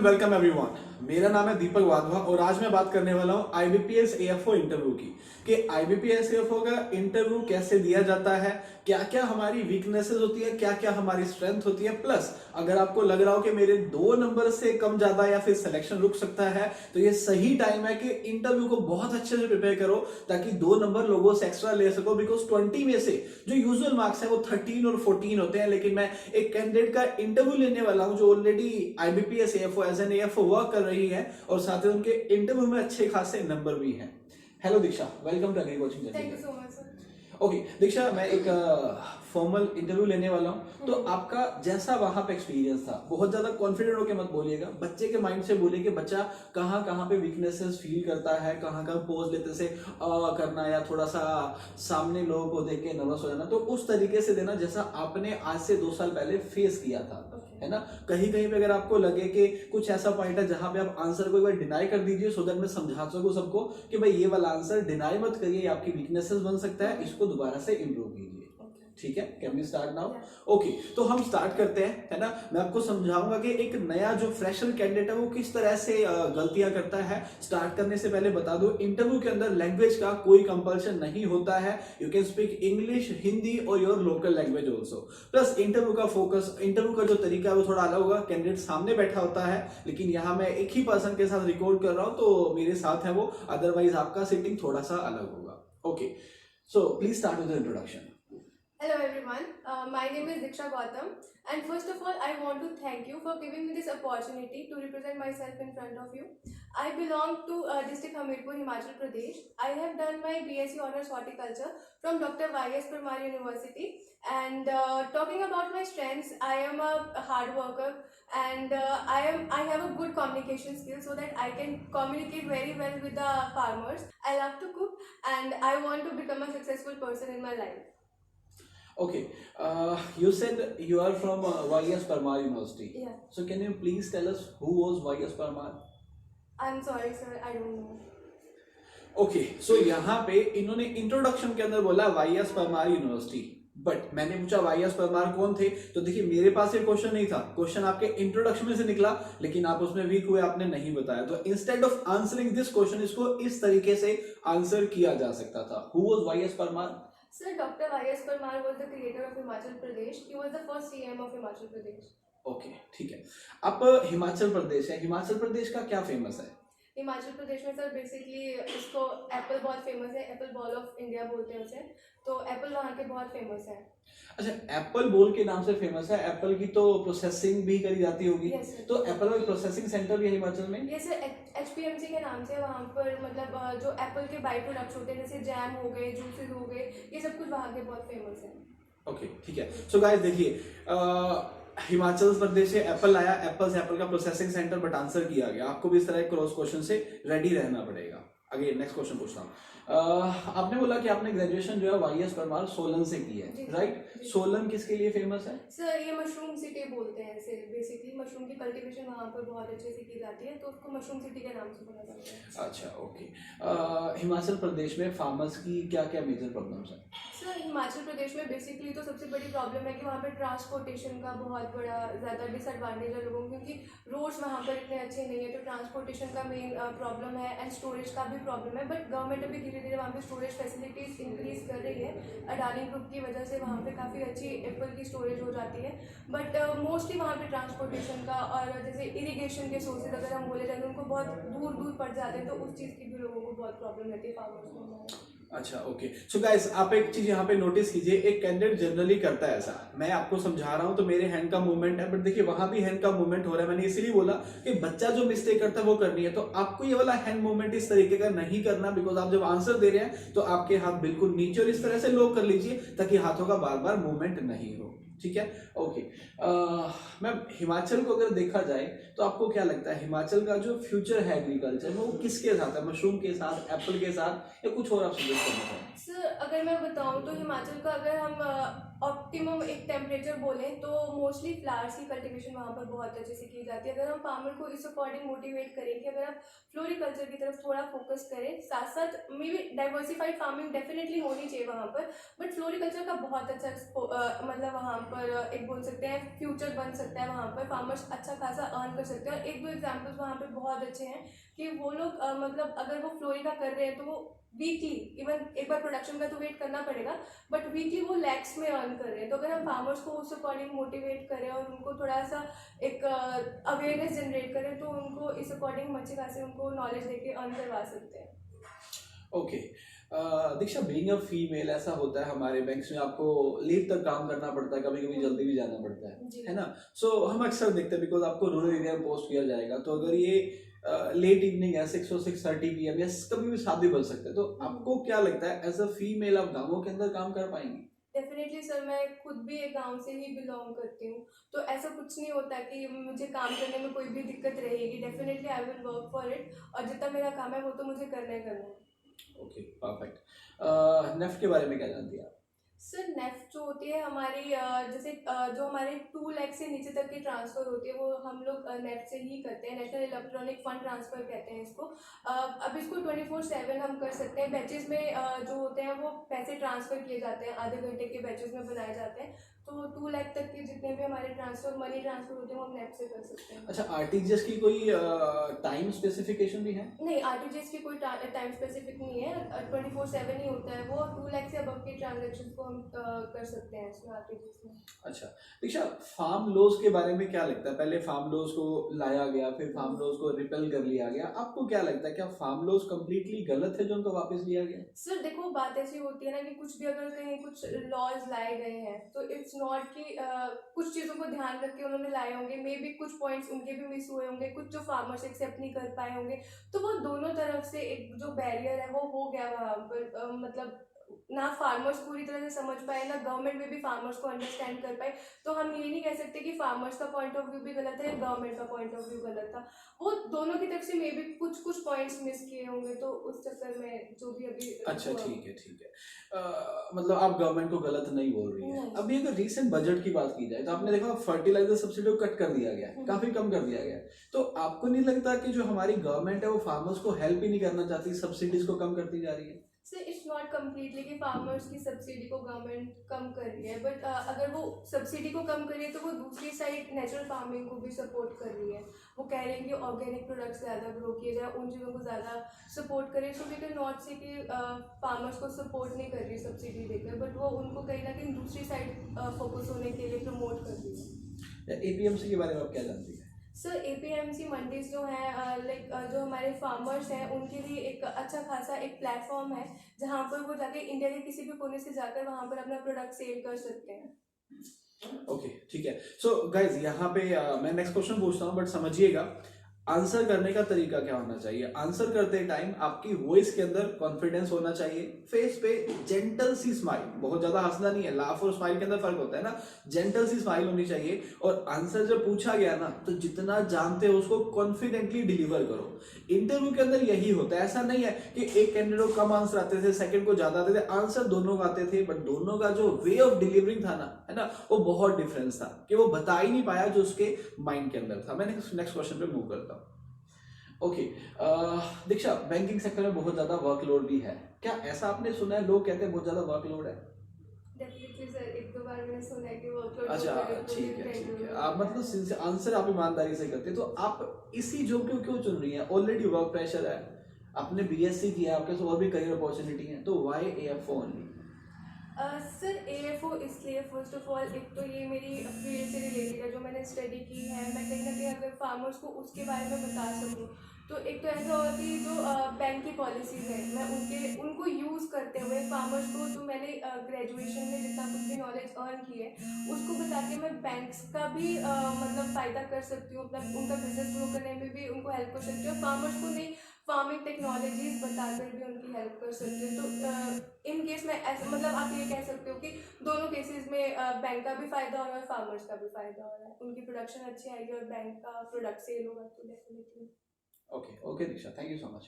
Welcome everyone. मेरा नाम है दीपक वाधवा और आज मैं बात करने वाला हूँ आईबीपीएस एएफओ इंटरव्यू की कि आईबीपीएस एएफओ का इंटरव्यू कैसे दिया जाता है, क्या क्या हमारी वीकनेसेस होती है, क्या क्या हमारी स्ट्रेंथ होती है। प्लस अगर आपको लग रहा हो कि मेरे 2 नंबर से कम ज्यादा या फिर सिलेक्शन रुक सकता है तो ये सही टाइम है कि इंटरव्यू को बहुत अच्छे से प्रिपेयर करो ताकि 2 नंबर लोगों से एक्स्ट्रा ले सको। बिकॉज 20 में से जो यूजुअल मार्क्स है वो 13 और 14 होते हैं, लेकिन मैं एक कैंडिडेट का इंटरव्यू लेने वाला हूं जो already IBPS AFO as an AFO work कर रही है और साथ ही उनके इंटरव्यू में अच्छे खासे नंबर भी हैं। Hello Diksha, welcome to agri coaching. Thank you so much sir. Okay Diksha, मैं एक फॉर्मल इंटरव्यू लेने वाला हूँ तो आपका जैसा वहां पे एक्सपीरियंस था, बहुत ज्यादा कॉन्फिडेंट होकर मत बोलिएगा, बच्चे के माइंड से बोलिए कि बच्चा कहाँ कहाँ पे वीकनेसेस फील करता है, कहाँ कहाँ पोज लेते से करना या थोड़ा सा सामने लोगों को देख के नर्वस हो जाना, तो उस तरीके से देना जैसा आपने आज से 2 साल पहले फेस किया था, है ना। कहीं कहीं पे अगर आपको लगे कि कुछ ऐसा पॉइंट है जहां पे आप आंसर को एक बार डिनाई कर दीजिए सो दैट मैं समझा सकूं सबको कि भाई ये वाला आंसर डिनाई मत करिए, ये आपकी वीकनेसेस बन सकता है, इसको दोबारा से इंप्रूव कीजिए। ठीक है, can we start now? Okay, तो हम स्टार्ट करते हैं, है ना। मैं आपको समझाऊंगा कि एक नया जो फ्रेशर कैंडिडेट है वो किस तरह से गलतियां करता है। स्टार्ट करने से पहले बता दो, इंटरव्यू के अंदर लैंग्वेज का कोई कंपल्शन नहीं होता है। You can speak English, Hindi और your local language also. Plus interview का फोकस, इंटरव्यू का जो तरीका है वो थोड़ा अलग होगा। कैंडिडेट सामने बैठा होता है, लेकिन यहाँ मैं एक ही पर्सन के साथ रिकॉर्ड कर रहा हूँ तो मेरे साथ है वो, अदरवाइज आपका सिटिंग थोड़ा सा अलग होगा। Okay, so please start with the introduction. Hello everyone, my name is Diksha Gautam, and first of all I want to thank you for giving me this opportunity to represent myself in front of you. I belong to district Hamirpur, Himachal Pradesh. I have done my BSc Honours Horticulture from Dr. Y.S. Parmar University, and talking about my strengths, I am a hard worker and I have a good communication skills so that I can communicate very well with the farmers. I love to cook and I want to become a successful person in my life. Okay, you said you are from Y.S. Parmar University. Yeah. So can you please tell us who was Y.S. Parmar? I'm sorry sir, I don't know. Okay, so यहाँ पे इन्होंने introduction के अंदर बोला Y.S. Parmar University, but मैंने पूछा Y.S. Parmar कौन थे, तो देखिए मेरे पास ये क्वेश्चन नहीं था, क्वेश्चन आपके इंट्रोडक्शन में से निकला, लेकिन आप उसमें वीक हुए, आपने नहीं बताया। तो instead of answering this question, इसको इस तरीके से आंसर किया जा सकता था। Who was Y.S. Parmar? Sir, Dr. Y.S. Parmar was the creator of Himachal Pradesh. He was the first CM of Himachal Pradesh. Okay, ठीक है। अब हिमाचल प्रदेश है, हिमाचल प्रदेश का क्या फेमस है? हिमाचल प्रदेश में सर बेसिकली इसको एप्पल बहुत फेमस है, एप्पल बॉल ऑफ इंडिया बोलते हैं उसे, तो एप्पल वहाँ के बहुत फेमस है। अच्छा, एप्पल बॉल के नाम से फेमस है। एप्पल की तो प्रोसेसिंग भी करी जाती होगी। yes, तो एप्पल का प्रोसेसिंग सेंटर भी है हिमाचल में? ये सर HPMC के नाम से वहाँ पर मतलब जो एप्पल के बाई प्रोडक्ट्स होते हैं जैसे जैम हो गए, जूसेस हो गए, ये सब कुछ वहाँ के बहुत फेमस है। ओके, ठीक है। सो गाइस देखिए, हिमाचल प्रदेश से एप्पल आया, एप्पल से एप्पल का प्रोसेसिंग सेंटर, बट आंसर किया गया। आपको भी इस तरह क्रॉस क्वेश्चन से रेडी रहना पड़ेगा। आगे नेक्स्ट क्वेश्चन पूछता हूँ। आपने बोला कि आपने ग्रेजुएशन जो है Y.S. परमार सोलन से की है, राइट? सोलन किसके लिए फेमस है? सर ये मशरूम सिटी बोलते हैं इसे, बेसिकली मशरूम की कल्टीवेशन वहाँ पर बहुत अच्छे से की जाती है, तो उसको मशरूम सिटी के नाम से बोला जाता है। अच्छा, ओके। हिमाचल प्रदेश में फार्मर्स की क्या क्या मेजर प्रॉब्लम्स हैं? सर हिमाचल प्रदेश में बेसिकली तो सबसे बड़ी प्रॉब्लम है कि वहाँ पे ट्रांसपोर्टेशन का बहुत बड़ा ज़्यादा डिसएडवांटेज है लोगों को, क्योंकि रोड्स वहाँ पर इतने अच्छे नहीं है, तो ट्रांसपोर्टेशन का मेन प्रॉब्लम है एंड स्टोरेज का भी प्रॉब्लम है। बट गवर्नमेंट अभी धीरे धीरे वहाँ पे स्टोरेज फैसिलिटीज इंक्रीज कर रही है, अडानी ग्रुप की वजह से वहाँ पे काफ़ी अच्छी एप्पल की स्टोरेज हो जाती है। बट मोस्टली वहाँ पे ट्रांसपोर्टेशन का और जैसे इरिगेशन के सोर्सेज अगर हम बोले जाए तो उनको बहुत दूर दूर पड़ जाते हैं, तो उस चीज़ की भी लोगों को बहुत प्रॉब्लम रहती है फार्मर्स को। अच्छा, ओके। सो गाइस, आप एक चीज यहाँ पे नोटिस कीजिए, एक कैंडिडेट जनरली करता है ऐसा। मैं आपको समझा रहा हूँ तो मेरे हैंड का मूवमेंट है, बट देखिए वहां भी हैंड का मूवमेंट हो रहा है। मैंने इसीलिए बोला कि बच्चा जो मिस्टेक करता है वो करनी है, तो आपको ये वाला हैंड मूवमेंट इस तरीके का नहीं करना, बिकॉज आप जब आंसर दे रहे हैं तो आपके हाथ बिल्कुल नीचे और इस तरह से लो कर लीजिए ताकि हाथों का बार बार मूवमेंट नहीं हो। ठीक है, ओके। मैम, हिमाचल को अगर देखा जाए तो आपको क्या लगता है हिमाचल का जो फ्यूचर है एग्रीकल्चर में, वो किसके साथ है? मशरूम के साथ, एप्पल के साथ, या कुछ और आप सजेस्ट करना चाहें? सर अगर मैं बताऊं तो हिमाचल का अगर हम ऑप्टिमम एक टेम्परेचर बोलें तो मोस्टली फ्लावर्स की कल्टीवेशन वहाँ पर बहुत अच्छे से की जाती है। अगर हम फार्मर को इस अकॉर्डिंग मोटिवेट करें कि अगर आप फ्लोरिकल्चर की तरफ थोड़ा फोकस करें, साथ साथ may be diversified farming definitely होनी चाहिए वहाँ पर, बट फ्लोरिकल्चर का बहुत अच्छा मतलब वहाँ पर एक बोल सकते हैं फ्यूचर बन सकता है। वहाँ पर फार्मर्स अच्छा खासा अर्न कर सकते हैं। और एक दो एग्जाम्पल्स वहाँ पर बहुत अच्छे हैं कि वो लोग मतलब अगर वो फ्लोरिका कर रहे हैं तो वो वीकली, इवन एक बार प्रोडक्शन का तो वेट करना पड़ेगा, बट वीकली वो लैक्स में अर्न कर रहे हैं। तो अगर हम फार्मर्स को उस अकॉर्डिंग मोटिवेट करें और उनको थोड़ा सा एक अवेयरनेस जनरेट करें तो उनको इस अकॉर्डिंग अच्छे खासे उनको नॉलेज देके अर्न करवा सकते हैं। Okay Diksha, being a female ऐसा होता है हमारे बैंक्स में, आपको लेट तक काम करना पड़ता है, कभी कभी जल्दी भी जाना पड़ता है ना। सो हम अक्सर देखते हैं बिकॉज आपको रूरल एरिया में पोस्ट किया जाएगा, तो अगर ये लेट इवनिंग है 6 और 6:30 PM या कभी भी 7 भी बज सकते हैं, तो आपको क्या लगता है एज अ फीमेल आप गांवों के अंदर काम कर पाएंगी? डेफिनेटली सर, मैं खुद भी एक गांव से ही बिलोंग करती हूँ, तो ऐसा कुछ नहीं होता कि मुझे काम करने में कोई भी दिक्कत रहेगी। Definitely I will work for it, और जितना मेरा काम है वो तो मुझे करना ही करना है। Okay, perfect. नेफ्ट के बारे में क्या जानती हैं आप? सर नेफ्ट जो होती है हमारी जैसे जो हमारे 2 लाख से नीचे तक की ट्रांसफ़र होती है वो हम लोग नेफ्ट से ही करते हैं। नेशनल इलेक्ट्रॉनिक फंड ट्रांसफ़र कहते हैं इसको। अब इसको 24/7 हम कर सकते हैं। बैचेस में जो होते हैं वो पैसे ट्रांसफ़र किए जाते हैं, आधे घंटे के बैचेस में बनाए जाते हैं। तो 2 लाख तक के जितने भी हमारे ट्रांसफ़र मनी ट्रांसफ़र होते हैं वो हम नेफ्ट से कर सकते हैं। अच्छा, आरटीजीएस की कोई टाइम स्पेसिफिकेशन भी है? नहीं, आरटीजीएस की कोई टाइम स्पेसिफिक नहीं है, 24/7 ही होता है वो। 2 लाख से अबव के ट्रांजेक्शन को हम कर सकते हैं इसमें आरटीजीएस में। अच्छा दीक्षा, फार्म लॉज के बारे में क्या लगता है? पहले फार्म लॉज को लाया गया, फिर फार्म लॉज को रिपेल कर लिया गया, आपको क्या लगता है क्या फार्म लॉज कम्प्लीटली गलत है जो उनको वापस लिया गया? सर देखो, बात ऐसी होती है ना कि कुछ भी अगर कहीं कुछ लॉज लाए गए हैं तो इट्स नॉट कि कुछ चीज़ों को ध्यान रख के उन्होंने लाए होंगे, मे बी कुछ पॉइंट्स उनके भी मिस हुए होंगे, कुछ जो फार्मर्स एक्सेप्ट नहीं कर पाए होंगे। तो वो दोनों तरफ से एक जो बैरियर है वो हो गया वहाँ पर। मतलब ना फार्मर्स पूरी तरह से समझ पाए, ना गवर्नमेंट में भी फार्मर्स को अंडरस्टैंड कर पाए। तो हम ये नहीं कह सकते कि फार्मर्स का पॉइंट ऑफ व्यू भी गलत है या गवर्नमेंट का पॉइंट ऑफ व्यू गलत था। वो दोनों की तरफ से मे बी कुछ कुछ पॉइंट्स मिस किए होंगे, तो उस चक्कर में जो भी अभी अच्छा, ठीक है। मतलब आप गवर्नमेंट को गलत नहीं बोल रही है। नहीं। अभी अगर रीसेंट बजट की बात की जाए तो आपने देखा फर्टिलाइजर सब्सिडी को कट कर दिया गया है, काफी कम कर दिया गया है। तो आपको नहीं लगता कि जो हमारी गवर्नमेंट है वो फार्मर्स को हेल्प ही नहीं करना चाहती, सब्सिडीज को कम करती जा रही है? सर इट्स नॉट कम्प्लीटली कि फार्मर्स की सब्सिडी को गवर्नमेंट कम कर रही है, बट अगर वो सब्सिडी को कम कर रही है तो वो दूसरी साइड नेचुरल फार्मिंग को भी सपोर्ट कर रही है। वो कह रहे हैं कि ऑर्गेनिक प्रोडक्ट्स ज़्यादा ग्रो किए जाए, उन चीज़ों को ज़्यादा सपोर्ट करें। सो वी कैन नॉट से कि फार्मर्स को सपोर्ट नहीं कर रही सब्सिडी देकर, बट वो उनको कहीं ना कहीं दूसरी साइड फोकस होने के लिए प्रमोट कर रही है। एपीएमसी के बारे में आप क्या जानती है? सर एपीएमसी मंडीज जो हैं लाइक जो हमारे फार्मर्स हैं उनके लिए एक अच्छा खासा एक प्लेटफॉर्म है जहाँ पर वो जाके इंडिया के किसी भी कोने से जाकर वहाँ पर अपना प्रोडक्ट सेल कर सकते हैं। ओके, ठीक है। सो गाइज यहाँ पे मैं नेक्स्ट क्वेश्चन पूछता हूँ, बट समझिएगा आंसर करने का तरीका क्या होना चाहिए। आंसर करते टाइम आपकी वॉइस के अंदर कॉन्फिडेंस होना चाहिए, फेस पे जेंटल सी स्माइल, बहुत ज्यादा हंसना नहीं है, लाफ और स्माइल के अंदर फर्क होता है ना, जेंटल सी स्माइल होनी चाहिए। और आंसर जब पूछा गया ना तो जितना जानते हो उसको कॉन्फिडेंटली डिलीवर करो। इंटरव्यू के अंदर यही होता है, ऐसा नहीं है कि एक कैंडिडेट को कम आंसर आते थे, सेकंड को ज्यादा आते थे, आंसर दोनों को आते थे, बट दोनों का जो वे ऑफ डिलीवरिंग था ना, है ना, वो बहुत डिफरेंस था कि वो बता ही नहीं पाया जो उसके माइंड के अंदर था। मैं नेक्स्ट क्वेश्चन पे मूव करता हूँ। ओके दीक्षा, बैंकिंग सेक्टर में बहुत ज्यादा वर्कलोड भी है, क्या ऐसा आपने सुना है? लोग कहते हैं बहुत ज्यादा वर्कलोड है। डेफिनेटली सर, एक दो बार मैंने सुना है कि वर्कलोड। अच्छा, ठीक है। आप मतलब आंसर आप ईमानदारी से करते हैं, तो आप इसी जॉब को क्यों चुन रही हैं? ऑलरेडी वर्क प्रेशर है, आपने बीएससी किया, आपके पास और भी करियर अपॉर्चुनिटी है, तो why AFO only? Sir AFO इसलिए, फर्स्ट ऑफ ऑल एक तो ये मेरी फील्ड से रिलेटेड है जो मैंने स्टडी की है। मैं कहीं ना कहीं अगर फार्मर्स को उसके बारे में बता सकूँ तो एक तो ऐसा होगा कि जो बैंक की पॉलिसीज़ है मैं उनको यूज़ करते हुए फार्मर्स को जो मैंने ग्रेजुएशन में जितना कुछ भी नॉलेज अर्न की है उसको बता के मैं बैंक्स का भी मतलब फ़ायदा कर सकती हूँ, अपना उनका बिजनेस ग्रो करने में भी उनको हेल्प कर सकती हूँ। फार्मर्स को नहीं, फार्मिंग टेक्नोलॉजीज बताकर भी उनकी हेल्प कर सकते हो। तो इन केस में ऐसा मतलब आप ये कह सकते हो कि दोनों केसेस में बैंक का भी फायदा हो रहा है, फार्मर्स का भी फायदा हो रहा है। उनकी प्रोडक्शन अच्छी आएगी और बैंक का प्रोडक्ट सेल होगा तो definitely. Okay Diksha, thank you so much.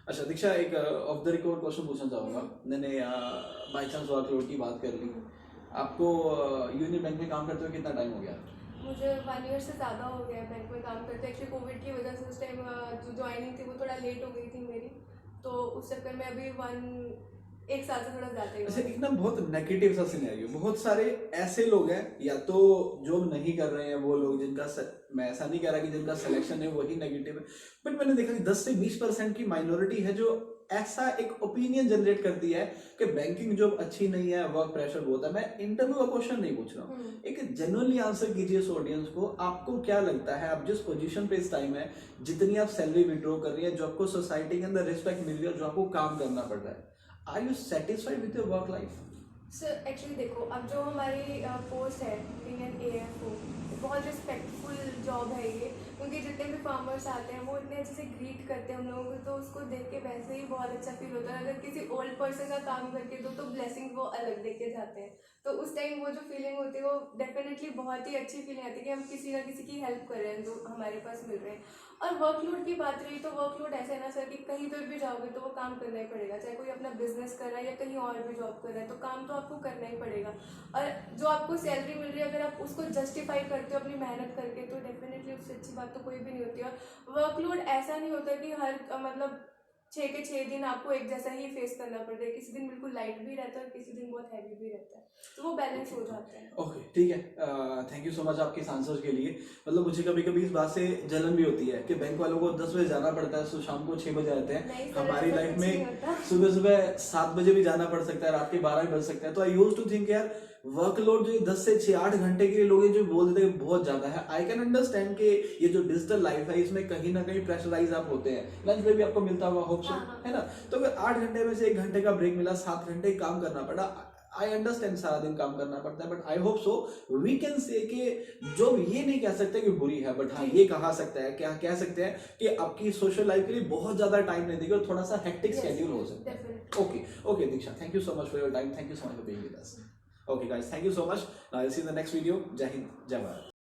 अच्छा दीक्षा, एक ऑफ द रिकॉर्ड क्वेश्चन पूछना चाहूँगा। मैंने बाई चांस वर्कलोड की बात कर ली, आपको यूनियन बैंक में काम करते हुए कितना टाइम हो गया? मुझे 1 ईयर से ज़्यादा हो गया बैंक में काम करते। एक्चुअली कोविड की वजह से उस टाइम जो ज्वाइनिंग थी वो थोड़ा लेट हो गई थी मेरी, तो उस चक्कर में अभी 1 साल से थोड़ा ज़्यादा ही अच्छा, हुआ। एक ना बहुत नेगेटिव सा सिनेरियो, बहुत सारे ऐसे लोग हैं या तो जॉब नहीं कर रहे हैं वो लोग जिनका मैं ऐसा नहीं कह रहा कि जिनका सिलेक्शन है वही नेगेटिव है, बट मैंने देखा कि 10 से 20% की माइनॉरिटी है जो ऐसा एक ओपिनियन जनरेट करती है कि बैंकिंग जॉब अच्छी नहीं है, वर्क प्रेशर बहुत है। मैं इंटरव्यू का क्वेश्चन नहीं पूछ रहा हूँ, एक जेन्युइनली आंसर कीजिए इस ऑडियंस को। आपको क्या लगता है, आप जिस पोजीशन पे इस टाइम है, जितनी आप सैलरी विड्रॉ कर रही है, जो आपको सोसाइटी के अंदर रिस्पेक्ट मिल रही है, जो आपको काम करना पड़ रहा है, are you satisfied with your work life? Sir actually देखो, अब जो हमारी पोस्ट है इंडियन AFO, बहुत रिस्पेक्टफुल जॉब है ये, क्योंकि जितने भी फार्मर्स आते हैं वो इतने अच्छे से ग्रीट करते हैं हम लोगों को, तो उसको देख के वैसे ही बहुत अच्छा फील होता है। अगर किसी ओल्ड पर्सन का काम करके दो तो ब्लेसिंग वो अलग दे के जाते हैं, तो उस टाइम वो जो फीलिंग होती है वो डेफिनेटली बहुत ही अच्छी फीलिंग आती है कि हम किसी ना किसी की हेल्प कर रहे हैं जो हमारे पास मिल रहे हैं। और वर्कलोड की बात रही तो वर्कलोड ऐसा है ना सर कि कहीं पर भी जाओगे तो वो काम करना ही पड़ेगा, चाहे कोई अपना बिजनेस कर रहा है या कहीं और भी जॉब कर रहा है, तो काम तो आपको करना ही पड़ेगा। और जो आपको सैलरी मिल रही है अगर आप उसको जस्टिफाई करते हो अपनी मेहनत करके, तो डेफिनेटली उससे अच्छी बात तो कोई भी नहीं होती। और वर्कलोड ऐसा नहीं होता कि हर मतलब 6 के 6 दिन आपको एक जैसा ही फेस करना पड़ता है, किसी दिन बिल्कुल लाइट भी रहता है और किसी दिन बहुत हैवी भी रहता है, तो वो बैलेंस हो जाता है। ओके, ठीक है, थैंक यू सो मच आपके इस आंसर के लिए। मतलब मुझे कभी कभी इस बात से जलन भी होती है कि बैंक वालों को 10 बजे जाना पड़ता है, तो शाम को 6 बजे आते हैं। नहीं सर, हमारी ऐसा लाइफ कुछ नहीं में होता। सुबह सुबह 7 बजे भी जाना पड़ सकता है, रात के 12 भी बज सकता है। तो आई यूज्ड टू थिंक यार वर्कलोड जो 10 से 6-8 घंटे के लिए लोग जो बोल देते हैं बहुत ज्यादा है। आई कैन अंडरस्टैंड कि ये जो डिजिटल लाइफ है इसमें कहीं ना कहीं प्रेशराइज आप होते हैं, लंच में भी आपको मिलता होगा होप सो, हाँ। है ना। तो अगर 8 घंटे में से 1 घंटे का ब्रेक मिला, 7 घंटे काम करना पड़ा, आई अंडरस्टैंड सारा दिन काम करना पड़ता है, but I hope so we can say कि जॉब ये नहीं कह सकते कि बुरी है, बट हाँ ये कहा सकता है, क्या कह सकते हैं कि आपकी सोशल लाइफ के लिए बहुत ज्यादा टाइम नहीं देगी और थोड़ा सा हेक्टिक शेड्यूल हो सकता है। Okay okay Diksha, thank you so much for your time, thank you so much for being with us. Okay guys, thank you so much, I will see in the next video. जय हिंद, जय भारत।